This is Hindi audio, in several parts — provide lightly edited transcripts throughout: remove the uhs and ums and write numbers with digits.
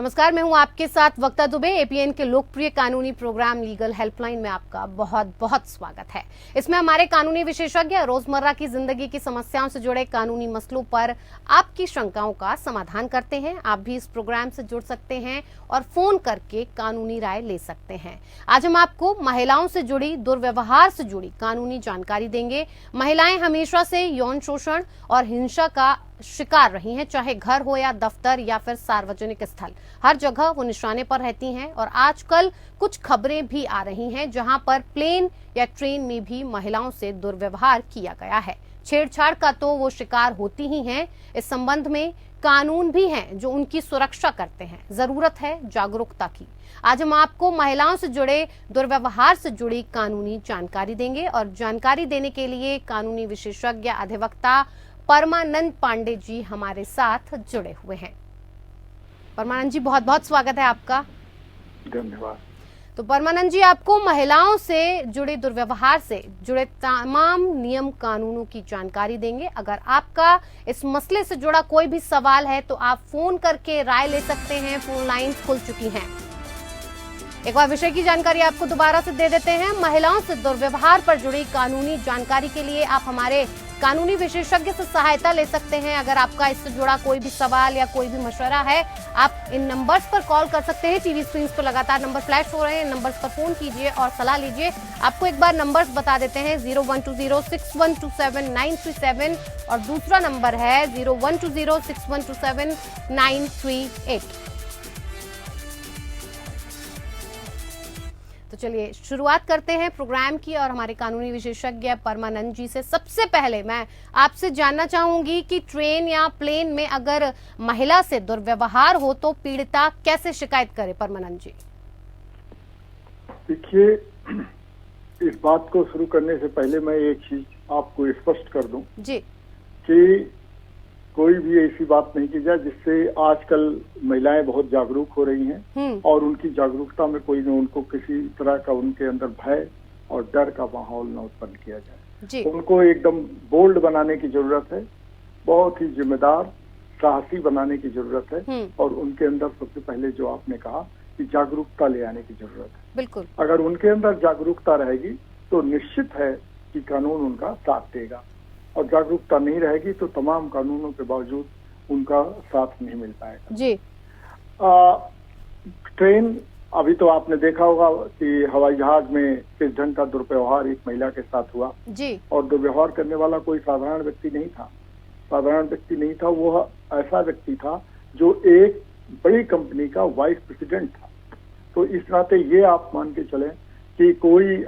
नमस्कार, मैं हूं आपके साथ वक्ता दुबे। एपीएन के लोकप्रिय कानूनी प्रोग्राम लीगल हेल्पलाइन में आपका बहुत बहुत स्वागत है। इसमें हमारे कानूनी विशेषज्ञ रोजमर्रा की जिंदगी की समस्याओं से जुड़े कानूनी मसलों पर आपकी शंकाओं का समाधान करते हैं। आप भी इस प्रोग्राम से जुड़ सकते हैं और फोन करके कानूनी राय ले सकते हैं। आज हम आपको महिलाओं से जुड़ी दुर्व्यवहार से जुड़ी कानूनी जानकारी देंगे। महिलाएं हमेशा से यौन शोषण और हिंसा का शिकार रही हैं, चाहे घर हो या दफ्तर या फिर सार्वजनिक स्थल, हर जगह वो निशाने पर रहती हैं। और आजकल कुछ खबरें भी आ रही हैं जहां पर प्लेन या ट्रेन में भी महिलाओं से दुर्व्यवहार किया गया है। छेड़छाड़ का तो वो शिकार होती ही हैं। इस संबंध में कानून भी हैं जो उनकी सुरक्षा करते हैं। जरूरत है जागरूकता की। आज हम आपको महिलाओं से जुड़े दुर्व्यवहार से जुड़ी कानूनी जानकारी देंगे और जानकारी देने के लिए कानूनी विशेषज्ञ अधिवक्ता परमानंद पांडे जी हमारे साथ जुड़े हुए हैं। परमानंद जी, बहुत बहुत स्वागत है आपका। धन्यवाद। तो परमानंद जी, आपको महिलाओं से जुड़े दुर्व्यवहार से जुड़े तमाम नियम कानूनों की जानकारी देंगे। अगर आपका इस मसले से जुड़ा कोई भी सवाल है तो आप फोन करके राय ले सकते हैं। फोन लाइंस खुल चुकी हैं। एक बार विषय की जानकारी आपको दोबारा से दे देते हैं। महिलाओं से दुर्व्यवहार पर जुड़ी कानूनी जानकारी के लिए आप हमारे कानूनी विशेषज्ञ से सहायता ले सकते हैं। अगर आपका इससे जुड़ा कोई भी सवाल या कोई भी मशवरा है, आप इन नंबर्स पर कॉल कर सकते हैं। टीवी स्क्रीन पर लगातार नंबर फ्लैश हो रहे हैं, नंबर्स पर फोन कीजिए और सलाह लीजिए। आपको एक बार नंबर्स बता देते हैं, 01206127 और दूसरा नंबर है 01206127 तो चलिए शुरुआत करते हैं प्रोग्राम की और हमारे कानूनी विशेषज्ञ परमानंद जी से। सबसे पहले मैं आपसे जानना चाहूंगी कि ट्रेन या प्लेन में अगर महिला से दुर्व्यवहार हो तो पीड़िता कैसे शिकायत करे? परमानंद जी, देखिए, इस बात को शुरू करने से पहले मैं एक चीज आपको स्पष्ट कर दूं जी कि कोई भी ऐसी बात नहीं की जाए जिससे आजकल महिलाएं बहुत जागरूक हो रही हैं और उनकी जागरूकता में कोई न उनको किसी तरह का उनके अंदर भय और डर का माहौल न उत्पन्न किया जाए। उनको एकदम बोल्ड बनाने की जरूरत है, बहुत ही जिम्मेदार साहसी बनाने की जरूरत है और उनके अंदर सबसे पहले जो आपने कहा कि जागरूकता ले आने की जरूरत है। बिल्कुल। अगर उनके अंदर जागरूकता रहेगी तो निश्चित है कि कानून उनका साथ देगा, और जागरूकता नहीं रहेगी तो तमाम कानूनों के बावजूद उनका साथ नहीं मिल पाएगा। जी। ट्रेन, अभी तो आपने देखा होगा कि हवाई जहाज में किस ढंग का दुर्व्यवहार एक महिला के साथ हुआ जी। और दुर्व्यवहार करने वाला कोई साधारण व्यक्ति नहीं था। वो ऐसा व्यक्ति था जो एक बड़ी कंपनी का वाइस प्रेसिडेंट था। तो इस नाते ये आप मान के चलें कि कोई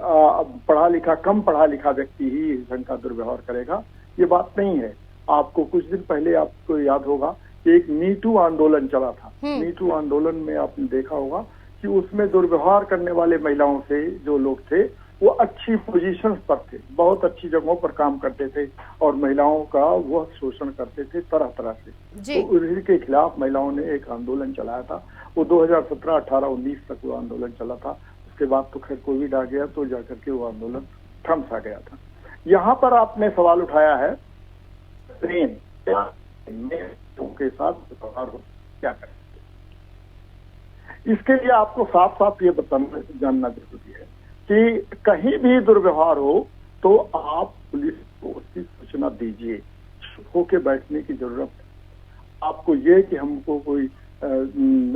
कम पढ़ा लिखा व्यक्ति ही इस ढंग का दुर्व्यवहार करेगा, ये बात नहीं है। आपको कुछ दिन पहले आपको याद होगा कि एक मीटू आंदोलन चला था। मीटू आंदोलन में आपने देखा होगा कि उसमें दुर्व्यवहार करने वाले महिलाओं से जो लोग थे वो अच्छी पोजीशंस पर थे, बहुत अच्छी जगहों पर काम करते थे और महिलाओं का वह शोषण करते थे तरह तरह से। तो उन्हीं के खिलाफ महिलाओं ने एक आंदोलन चलाया था। वो 2017, 18, 19 तक वो आंदोलन चला था। उसके बाद तो खैर कोविड आ गया तो जाकर के वो आंदोलन थम सा गया था। यहाँ पर आपने सवाल उठाया है ट्रेन के साथ क्या करें। इसके लिए आपको साफ साफ ये जानना जरूरी है कि कहीं भी दुर्व्यवहार हो तो आप पुलिस को उसकी सूचना दीजिए। चुप होके बैठने की जरूरत है। आपको ये कि हमको कोई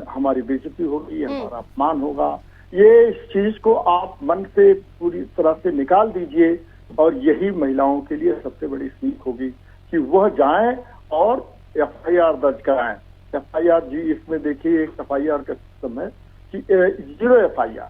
हमारी बेइज्जती होगी, हमारा अपमान होगा, ये इस चीज को आप मन से पूरी तरह से निकाल दीजिए और यही महिलाओं के लिए सबसे बड़ी सीख होगी कि वह जाएं और एफआईआर दर्ज कराएं। एफआईआर जी, इसमें देखिए एक एफआईआर का सिस्टम है कि जीरो एफआईआर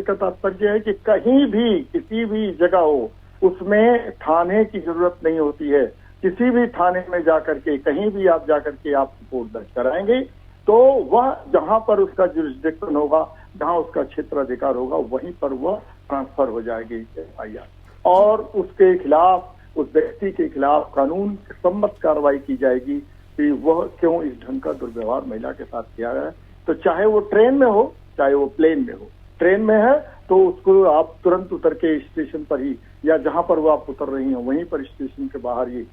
का तात्पर्य है कि कहीं भी किसी भी जगह हो उसमें थाने की जरूरत नहीं होती है। किसी भी थाने में जाकर के कहीं भी आप जाकर के आप रिपोर्ट दर्ज कराएंगे तो वह जहां पर उसका जुरिस्डिक्शन होगा, जहां उसका क्षेत्राधिकार होगा, वहीं पर वह ट्रांसफर हो जाएगी एफआईआर और उसके खिलाफ, उस व्यक्ति के खिलाफ कानून सम्मत कार्रवाई की जाएगी कि वह क्यों इस ढंग का दुर्व्यवहार महिला के साथ किया है। तो चाहे वो ट्रेन में हो चाहे वो प्लेन में हो। ट्रेन में है तो उसको आप तुरंत उतर के स्टेशन पर ही या जहां पर वो आप उतर रही हैं वहीं पर स्टेशन के बाहर ही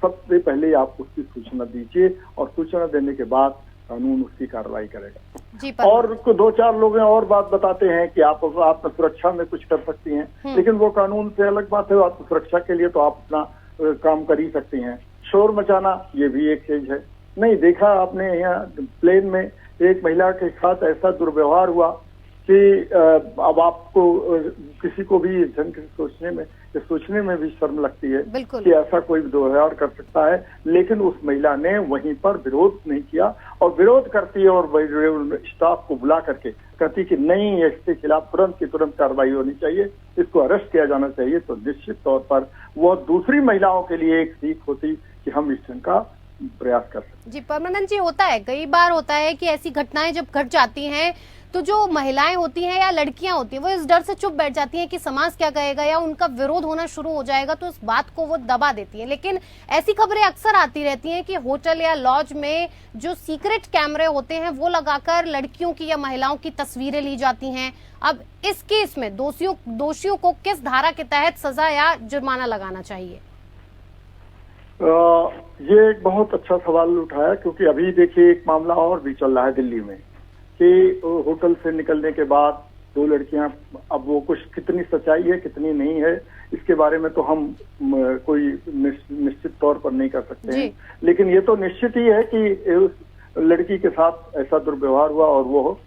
सबसे पहले आप उसकी सूचना दीजिए और सूचना देने के बाद कानून उसकी कार्रवाई करेगा। जी और दो चार लोग और बात बताते हैं कि आप आत्मसुरक्षा में कुछ कर सकती हैं, लेकिन वो कानून से अलग बात है। आत्मसुरक्षा के लिए तो आप अपना काम कर ही सकती हैं। शोर मचाना ये भी एक चीज है। नहीं देखा आपने यहाँ प्लेन में एक महिला के साथ ऐसा दुर्व्यवहार हुआ कि अब आपको किसी को भी ढंग से सोचने में भी शर्म लगती है कि ऐसा कोई दुर्व्यवहार कर सकता है। लेकिन उस महिला ने वहीं पर विरोध नहीं किया और विरोध करती है और स्टाफ को बुला करके कहती कि नहीं, इसके खिलाफ तुरंत की तुरंत कार्रवाई होनी चाहिए, इसको अरेस्ट किया जाना चाहिए। तो निश्चित तौर पर वो दूसरी महिलाओं के लिए एक सीख होती कि हम इस ढंग का प्रयास कर सकते। जी परमानंद जी, होता है, कई बार होता है कि ऐसी घटनाएं जब घट जाती हैं तो जो महिलाएं होती हैं या लड़कियां होती हैं वो इस डर से चुप बैठ जाती हैं कि समाज क्या कहेगा या उनका विरोध होना शुरू हो जाएगा, तो इस बात को वो दबा देती हैं। लेकिन ऐसी खबरें अक्सर आती रहती हैं कि होटल या लॉज में जो सीक्रेट कैमरे होते हैं वो लगाकर लड़कियों की या महिलाओं की तस्वीरें ली जाती हैं। अब इस केस में दोषियों को किस धारा के तहत सजा या जुर्माना लगाना चाहिए? ये एक बहुत अच्छा सवाल उठाया, क्योंकि अभी देखिए एक मामला और भी चल रहा है दिल्ली में कि होटल से निकलने के बाद दो लड़कियां, अब वो कुछ कितनी सच्चाई है कितनी नहीं है इसके बारे में तो हम कोई निश्चित तौर पर नहीं कर सकते हैं, लेकिन ये तो निश्चित ही है कि उस लड़की के साथ ऐसा दुर्व्यवहार हुआ और वो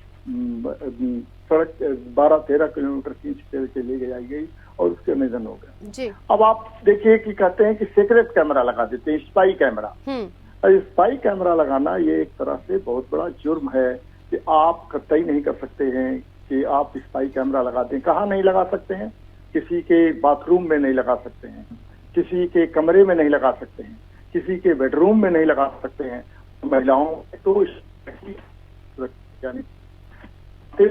सड़क 12-13 किलोमीटर खींच के ले गई और उसके निधन हो गया। अब आप देखिए कि कहते हैं कि सीक्रेट कैमरा लगा देते हैं, स्पाई कैमरा। स्पाई कैमरा लगाना ये एक तरह से बहुत बड़ा जुर्म है कि आप कतई नहीं कर सकते हैं कि आप स्पाई कैमरा लगा दें। कहाँ नहीं लगा सकते हैं? किसी के बाथरूम में नहीं लगा सकते हैं, किसी के कमरे में नहीं लगा सकते हैं, किसी के बेडरूम में नहीं लगा सकते हैं। महिलाओं तो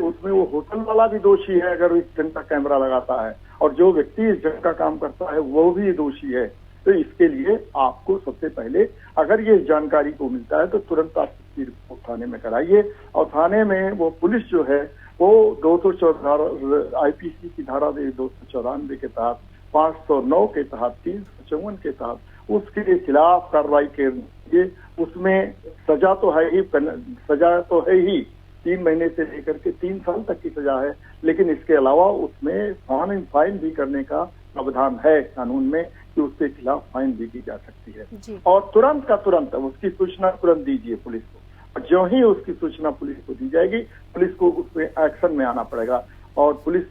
उसमें वो होटल वाला भी दोषी है अगर इस ढंग का कैमरा लगाता है, और जो व्यक्ति इस ढंग का काम करता है वो भी दोषी है। तो इसके लिए आपको सबसे पहले अगर ये जानकारी को मिलता है तो तुरंत आप रिपोर्ट थाने में कराइए, और थाने में वो पुलिस जो है वो 214 आईपीसी की धारा 294 के तहत, 509 के तहत, 354 के तहत उसके खिलाफ कार्रवाई करिए। उसमें सजा तो है ही 3 महीने से लेकर के 3 साल तक की सजा है, लेकिन इसके अलावा उसमें फाइन भी करने का प्रावधान है कानून में कि उसके खिलाफ फाइन भी की जा सकती है। और तुरंत का तुरंत उसकी सूचना तुरंत दीजिए पुलिस को, और जो ही उसकी सूचना पुलिस को दी जाएगी पुलिस को उसमें एक्शन में आना पड़ेगा। और पुलिस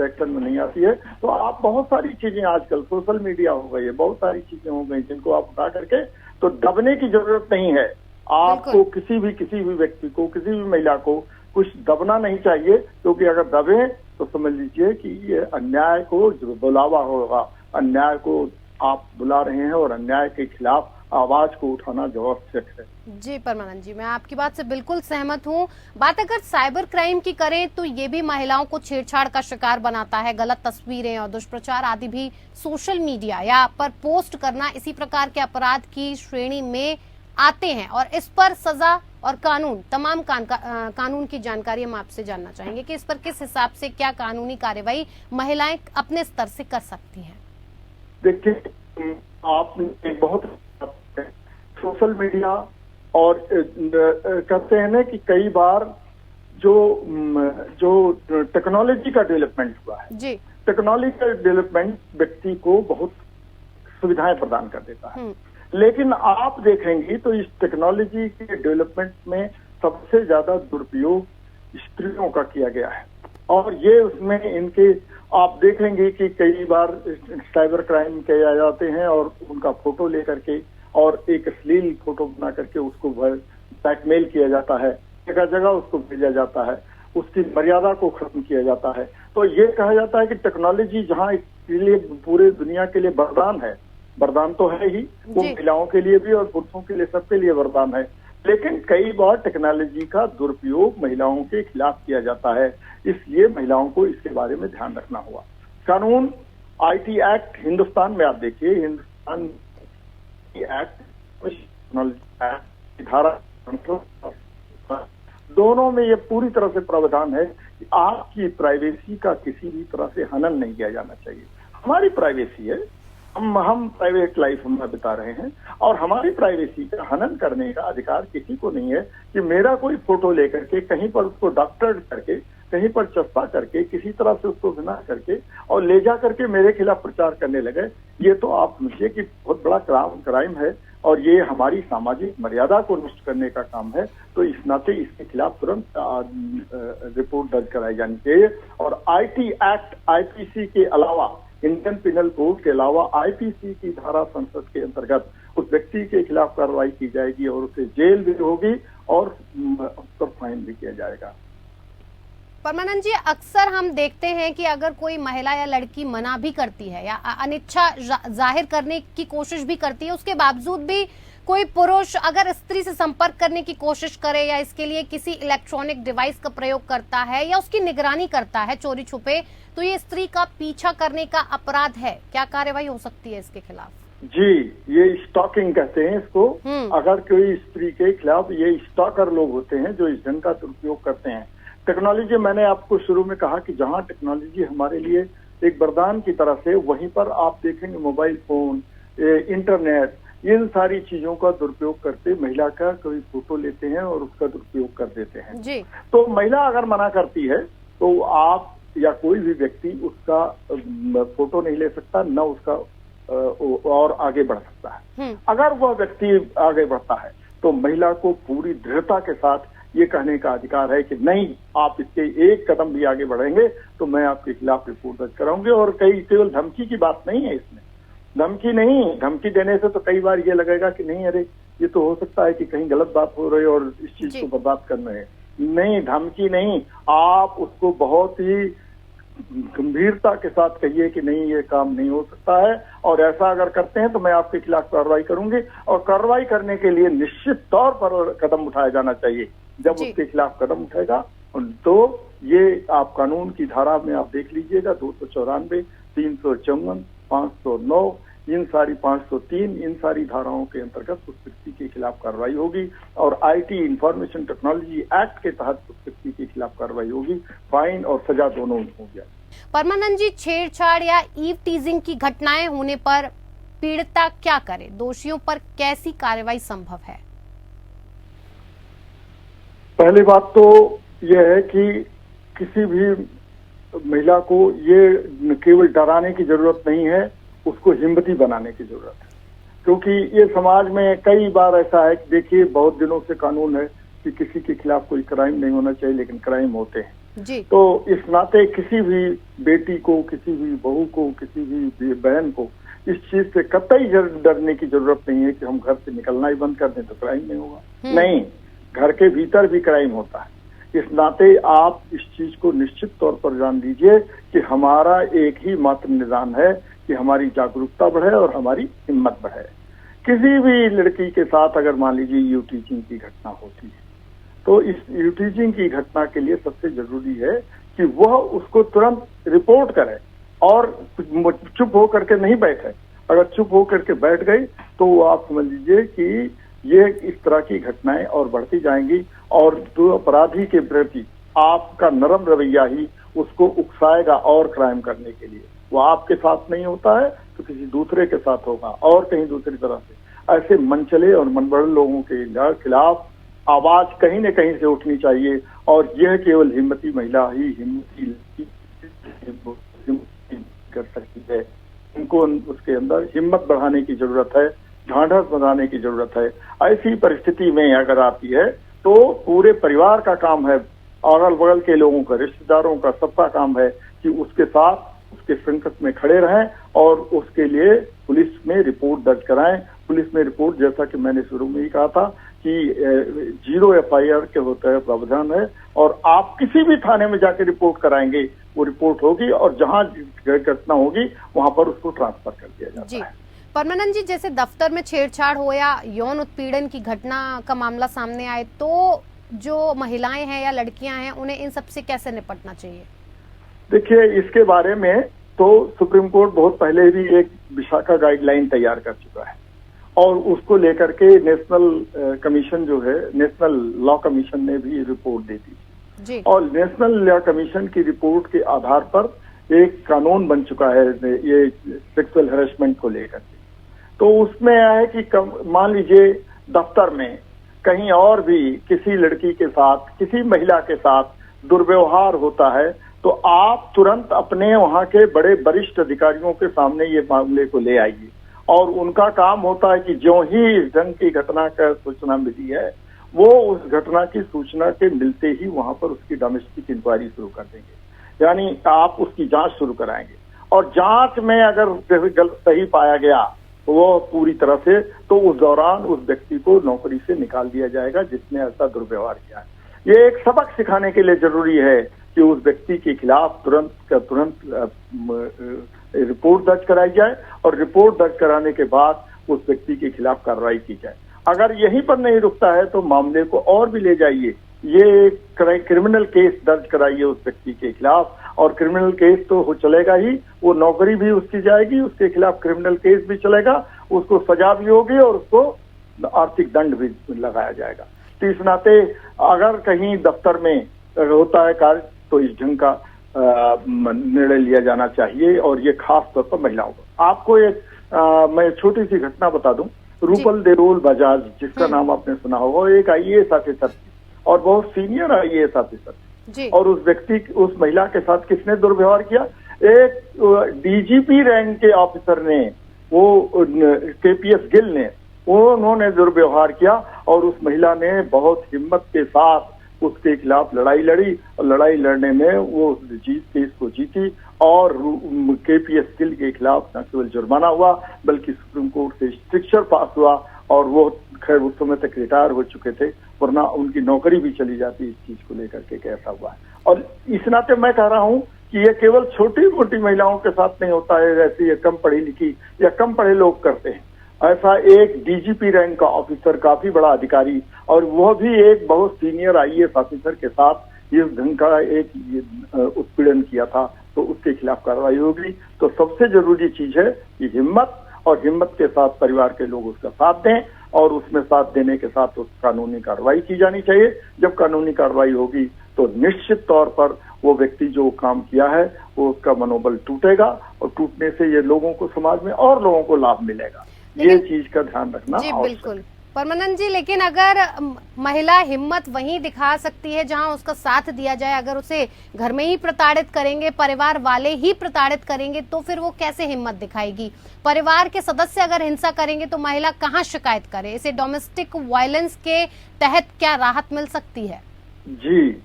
एक्शन में नहीं आती है तो आप बहुत सारी चीजें आजकल सोशल मीडिया हो गई है, बहुत सारी चीजें हो गई जिनको आप उठा करके तो दबने की जरूरत नहीं है। आपको किसी भी व्यक्ति को, किसी भी महिला को कुछ दबना नहीं चाहिए, क्योंकि अगर दबे तो समझ लीजिए कि ये अन्याय को बुलावा होगा, अन्याय को आप बुला रहे हैं और अन्याय के खिलाफ आवाज को उठाना जो आवश्यक है। जी परमानंद जी, मैं आपकी बात से बिल्कुल सहमत हूँ। बात अगर साइबर क्राइम की करें तो ये भी महिलाओं को छेड़छाड़ का शिकार बनाता है। गलत तस्वीरें और दुष्प्रचार आदि भी सोशल मीडिया या पर पोस्ट करना इसी प्रकार के अपराध की श्रेणी में आते हैं, और इस पर सजा और कानून, तमाम कानून की जानकारी हम आपसे जानना चाहेंगे कि इस पर किस हिसाब से क्या कानूनी कार्यवाही महिलाएं अपने स्तर से कर सकती हैं। देखिए आपने बहुत सोशल मीडिया और कहते हैं ना कि कई बार जो टेक्नोलॉजी का डेवलपमेंट हुआ है जी, टेक्नोलॉजी का डेवलपमेंट व्यक्ति को बहुत सुविधाएं प्रदान कर देता है, लेकिन आप देखेंगे तो इस टेक्नोलॉजी के डेवलपमेंट में सबसे ज्यादा दुरुपयोग स्त्रियों का किया गया है। और ये उसमें इनके आप देखेंगे कि कई बार साइबर क्राइम किए जाते हैं और उनका फोटो लेकर के और एक अश्लील फोटो बना करके उसको ब्लैकमेल किया जाता है, जगह जगह उसको भेजा जाता है, उसकी मर्यादा को खत्म किया जाता है। तो ये कहा जाता है कि टेक्नोलॉजी जहाँ इसके लिए पूरे दुनिया के लिए वरदान है, वरदान तो है ही, वो महिलाओं के लिए भी और पुरुषों के लिए, सबके लिए वरदान है, लेकिन कई बार टेक्नोलॉजी का दुरुपयोग महिलाओं के खिलाफ किया जाता है। इसलिए महिलाओं को इसके बारे में ध्यान रखना होगा। कानून आईटी एक्ट हिंदुस्तान में आप देखिए, हिंदुस्तान एक्ट धारा दोनों में ये पूरी तरह से प्रावधान है कि आपकी प्राइवेसी का किसी भी तरह से हनन नहीं किया जाना चाहिए। हमारी प्राइवेसी है, हम प्राइवेट लाइफ में बिता रहे हैं और हमारी प्राइवेसी का हनन करने का अधिकार किसी को नहीं है कि मेरा कोई फोटो लेकर के कहीं पर उसको डॉक्टर करके, कहीं पर चस्पा करके, किसी तरह से उसको बना करके और ले जा करके मेरे खिलाफ प्रचार करने लगे। ये तो आप समझिए कि बहुत बड़ा क्राइम है और ये हमारी सामाजिक मर्यादा को नष्ट करने का काम है। तो इस नाते इसके खिलाफ तुरंत रिपोर्ट दर्ज कराई जानी चाहिए और आईटी एक्ट, आईपीसी के अलावा, इंडियन पिनल कोड के अलावा आईपीसी की धारा संसद के अंतर्गत उस व्यक्ति के खिलाफ कार्रवाई की जाएगी और उसे जेल भी होगी और उस पर फाइन भी किया जाएगा। परमानंद जी, अक्सर हम देखते हैं कि अगर कोई महिला या लड़की मना भी करती है या अनिच्छा जाहिर करने की कोशिश भी करती है, उसके बावजूद भी कोई पुरुष अगर स्त्री से संपर्क करने की कोशिश करे या इसके लिए किसी इलेक्ट्रॉनिक डिवाइस का प्रयोग करता है या उसकी निगरानी करता है चोरी छुपे, तो ये स्त्री का पीछा करने का अपराध है। क्या कार्रवाई हो सकती है इसके खिलाफ? जी, ये स्टॉकिंग कहते हैं इसको। अगर कोई स्त्री के खिलाफ, ये स्टॉकर लोग होते हैं जो इस ढंग का दुरुपयोग करते हैं। टेक्नोलॉजी, मैंने आपको शुरू में कहा कि जहां टेक्नोलॉजी हमारे लिए एक वरदान की तरह से, वहीं पर आप देखेंगे मोबाइल फोन, इंटरनेट, इन सारी चीजों का दुरुपयोग करते महिला का कोई फोटो लेते हैं और उसका दुरुपयोग कर देते हैं जी। तो महिला अगर मना करती है तो आप या कोई भी व्यक्ति उसका फोटो नहीं ले सकता, न उसका और आगे बढ़ सकता है। अगर वह व्यक्ति आगे बढ़ता है तो महिला को पूरी दृढ़ता के साथ ये कहने का अधिकार है कि नहीं, आप इसके एक कदम भी आगे बढ़ेंगे तो मैं आपके खिलाफ रिपोर्ट दर्ज कराऊंगी। और केवल धमकी की बात नहीं है इसमें, धमकी नहीं, धमकी देने से तो कई बार ये लगेगा कि नहीं, अरे ये तो हो सकता है कि कहीं गलत बात हो रही है और इस चीज को बर्बाद करना है। नहीं, धमकी नहीं, आप उसको बहुत ही गंभीरता के साथ कहिए कि नहीं, ये काम नहीं हो सकता है और ऐसा अगर करते हैं तो मैं आपके खिलाफ कार्रवाई करूंगी। और कार्रवाई करने के लिए निश्चित तौर पर कदम उठाया जाना चाहिए। जब उसके खिलाफ कदम उठेगा तो ये आप कानून की धारा में आप देख लीजिएगा, 294, 354, 509, इन सारी 503, इन सारी धाराओं के अंतर्गत उस व्यक्ति के खिलाफ कार्रवाई होगी और आईटी, इंफॉर्मेशन टेक्नोलॉजी एक्ट के तहत उस व्यक्ति के खिलाफ कार्रवाई होगी, फाइन और सजा दोनों हो गया। परमानंद जी, छेड़छाड़ या ईव टीजिंग की घटनाएं होने पर पीड़िता क्या करे? दोषियों पर कैसी कार्रवाई संभव है? पहली बात तो यह है कि किसी भी महिला को ये केवल डराने की जरूरत नहीं है, उसको हिम्मती बनाने की जरूरत है। क्योंकि ये समाज में कई बार ऐसा है कि देखिए, बहुत दिनों से कानून है कि किसी के खिलाफ कोई क्राइम नहीं होना चाहिए, लेकिन क्राइम होते हैं जी। तो इस नाते किसी भी बेटी को, किसी भी बहू को, किसी भी बहन को इस चीज से कतई डरने की जरूरत नहीं है कि हम घर से निकलना ही बंद कर दें तो क्राइम नहीं होगा। नहीं, घर के भीतर भी क्राइम होता है। इस नाते आप इस चीज को निश्चित तौर पर जान लीजिए कि हमारा एक ही मात्र निदान है कि हमारी जागरूकता बढ़े और हमारी हिम्मत बढ़े। किसी भी लड़की के साथ अगर मान लीजिए यू टीचिंग की घटना होती है तो इस यू टीचिंग की घटना के लिए सबसे जरूरी है कि वह उसको तुरंत रिपोर्ट करे और चुप होकर के नहीं बैठे। अगर चुप होकर के बैठ गई तो आप समझ लीजिए कि ये इस तरह की घटनाएं और बढ़ती जाएंगी और जो अपराधी के प्रति आपका नरम रवैया ही उसको उकसाएगा और क्राइम करने के लिए। वो आपके साथ नहीं होता है तो किसी दूसरे के साथ होगा और कहीं दूसरी तरह से। ऐसे मनचले और मनबड़े लोगों के खिलाफ आवाज कहीं न कहीं से उठनी चाहिए और यह केवल हिम्मती महिला ही हिम्मती कर सकती है। इनको उसके अंदर हिम्मत बढ़ाने की जरूरत है, ढांढस बढ़ाने की जरूरत है। ऐसी परिस्थिति में अगर आती है तो पूरे परिवार का काम है, अगल बगल के लोगों का, रिश्तेदारों का, सबका काम है कि उसके साथ उसके संकट में खड़े रहें और उसके लिए पुलिस में रिपोर्ट दर्ज कराएं। पुलिस में रिपोर्ट, जैसा कि मैंने शुरू में ही कहा था कि 0 FIR के होता है प्रावधान है और आप किसी भी थाने में जाके रिपोर्ट कराएंगे, वो रिपोर्ट होगी और जहां घटना होगी वहां पर उसको ट्रांसफर कर दिया जाता है। परमानंद जी, जैसे दफ्तर में छेड़छाड़ हो या यौन उत्पीड़न की घटना का मामला सामने आए तो जो महिलाएं हैं या लड़कियां हैं उन्हें इन सब से कैसे निपटना चाहिए? देखिए, इसके बारे में तो सुप्रीम कोर्ट बहुत पहले भी एक विशाखा गाइडलाइन तैयार कर चुका है और उसको लेकर के नेशनल कमीशन जो है, नेशनल लॉ कमीशन ने भी रिपोर्ट दे दी जी। और नेशनल लॉ कमीशन की रिपोर्ट के आधार पर एक कानून बन चुका है ये सेक्सुअल हैरेसमेंट को लेकर के। तो उसमें है कि मान लीजिए दफ्तर में कहीं और भी किसी लड़की के साथ, किसी महिला के साथ दुर्व्यवहार होता है, तो आप तुरंत अपने वहां के बड़े वरिष्ठ अधिकारियों के सामने ये मामले को ले आइए। और उनका काम होता है कि जो ही इस ढंग की घटना का सूचना मिली है, वो उस घटना की सूचना के मिलते ही वहां पर उसकी डोमेस्टिक इंक्वायरी शुरू कर देंगे, यानी आप उसकी जांच शुरू कराएंगे। और जांच में अगर सही पाया गया वो पूरी तरह से, तो उस दौरान उस व्यक्ति को नौकरी से निकाल दिया जाएगा जिसने ऐसा दुर्व्यवहार किया है। ये एक सबक सिखाने के लिए जरूरी है कि उस व्यक्ति के खिलाफ तुरंत रिपोर्ट दर्ज कराई जाए और रिपोर्ट दर्ज कराने के बाद उस व्यक्ति के खिलाफ कार्रवाई की जाए। अगर यहीं पर नहीं रुकता है तो मामले को और भी ले जाइए, ये क्रिमिनल केस दर्ज कराइए उस व्यक्ति के खिलाफ, और क्रिमिनल केस तो हो चलेगा ही, वो नौकरी भी उसकी जाएगी, उसके खिलाफ क्रिमिनल केस भी चलेगा, उसको सजा भी होगी और उसको आर्थिक दंड भी लगाया जाएगा। तो इस नाते अगर कहीं दफ्तर में होता है कार्य तो इस ढंग का निर्णय लिया जाना चाहिए, और ये खास तौर पर महिलाओं को। आपको एक मैं छोटी सी घटना बता दूं। रूपल देरोल बजाज, जिसका नाम आपने सुना होगा, एक आईएएस ऑफिसर थी और बहुत सीनियर आईएएस ऑफिसर थी। और उस महिला के साथ किसने दुर्व्यवहार किया? एक डीजीपी रैंक के ऑफिसर ने, वो केपीएस गिल ने, उन्होंने दुर्व्यवहार किया और उस महिला ने बहुत हिम्मत के साथ उसके खिलाफ लड़ाई लड़ी, और लड़ाई लड़ने में वो केस को जीती और केपीएस गिल के खिलाफ न केवल जुर्माना हुआ बल्कि सुप्रीम कोर्ट से स्ट्रिक्चर पास हुआ, और वो खैर उस समय तक रिटायर हो चुके थे, वरना उनकी नौकरी भी चली जाती इस चीज को लेकर के कैसा हुआ है। और इस नाते मैं कह रहा हूं कि ये केवल छोटी मोटी महिलाओं के साथ नहीं होता है, जैसे ये कम पढ़ी लिखी या कम पढ़े लोग करते हैं। ऐसा एक डीजीपी रैंक का ऑफिसर, काफी बड़ा अधिकारी, और वह भी एक बहुत सीनियर आईएएस ऑफिसर के साथ इस ढंग का एक उत्पीड़न किया था, तो उसके खिलाफ कार्रवाई होगी। तो सबसे जरूरी चीज है कि हिम्मत, और हिम्मत के साथ परिवार के लोग उसका साथ दें, और उसमें साथ देने के साथ उस कानूनी कार्रवाई की जानी चाहिए। जब कानूनी कार्रवाई होगी तो निश्चित तौर पर वो व्यक्ति जो काम किया है वो उसका मनोबल टूटेगा, और टूटने से ये लोगों को, समाज में और लोगों को लाभ मिलेगा। ये चीज का ध्यान रखना जी बिल्कुल परमानंद जी। लेकिन अगर महिला हिम्मत वहीं दिखा सकती है जहां उसका साथ दिया जाए, अगर उसे घर में ही प्रताड़ित करेंगे, परिवार वाले ही प्रताड़ित करेंगे, तो फिर वो कैसे हिम्मत दिखाएगी? परिवार के सदस्य अगर हिंसा करेंगे तो महिला कहां शिकायत करे? इसे डोमेस्टिक वायलेंस के तहत क्या राहत मिल सकती है? जी,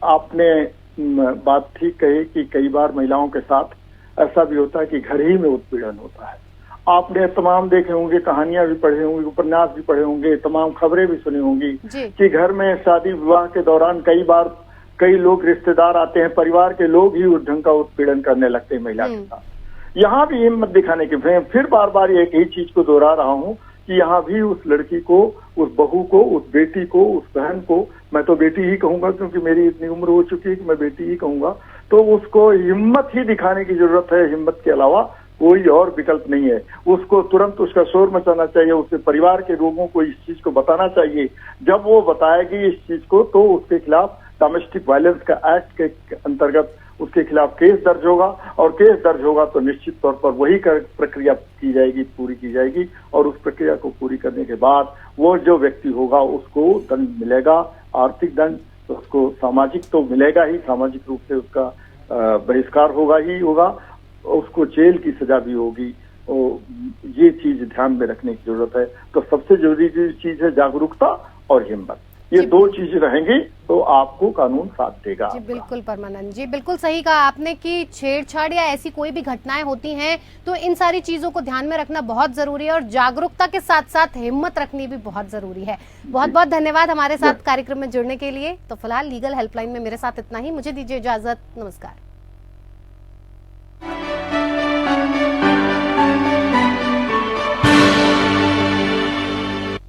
आपने बात ठीक कही कि कई बार महिलाओं के साथ ऐसा भी होता है कि घर ही में उत्पीड़न होता है। आपने तमाम देखे होंगे, कहानियां भी पढ़े होंगे, उपन्यास भी पढ़े होंगे, तमाम खबरें भी सुनी होंगी कि घर में शादी विवाह के दौरान कई बार कई लोग रिश्तेदार आते हैं, परिवार के लोग ही उस ढंग का उत्पीड़न करने लगते हैं महिला के साथ। यहाँ भी हिम्मत दिखाने के, फिर बार बार एक ही चीज को दोहरा रहा हूँ कि यहाँ भी उस लड़की को, उस बहू को, उस बेटी को, उस बहन को, मैं तो बेटी ही कहूंगा क्योंकि मेरी इतनी उम्र हो चुकी है कि मैं बेटी ही कहूंगा, तो उसको हिम्मत ही दिखाने की जरूरत है। हिम्मत के अलावा कोई और विकल्प नहीं है। उसको तुरंत उसका शोर मचाना चाहिए, उसके परिवार के लोगों को इस चीज को बताना चाहिए। जब वो बताएगी इस चीज को तो उसके खिलाफ डोमेस्टिक वायलेंस का एक्ट के अंतर्गत उसके खिलाफ केस दर्ज होगा, और केस दर्ज होगा तो निश्चित तौर पर वही प्रक्रिया की जाएगी, पूरी की जाएगी, और उस प्रक्रिया को पूरी करने के बाद वो जो व्यक्ति होगा उसको दंड मिलेगा, आर्थिक दंड, तो उसको सामाजिक तो मिलेगा ही, सामाजिक रूप से उसका बहिष्कार होगा ही होगा, उसको जेल की सजा भी होगी। ये चीज ध्यान में रखने की जरूरत है। तो सबसे जरूरी चीज है जागरूकता और हिम्मत। ये दो चीजें रहेंगी तो आपको कानून साथ देगा। जी बिल्कुल परमानंद जी, बिल्कुल सही कहा आपने कि छेड़छाड़ या ऐसी कोई भी घटनाएं होती हैं तो इन सारी चीजों को ध्यान में रखना बहुत जरूरी है, और जागरूकता के साथ साथ हिम्मत रखनी भी बहुत जरूरी है। बहुत बहुत धन्यवाद हमारे साथ कार्यक्रम में जुड़ने के लिए। तो फिलहाल लीगल हेल्पलाइन में मेरे साथ इतना ही, मुझे दीजिए इजाजत, नमस्कार।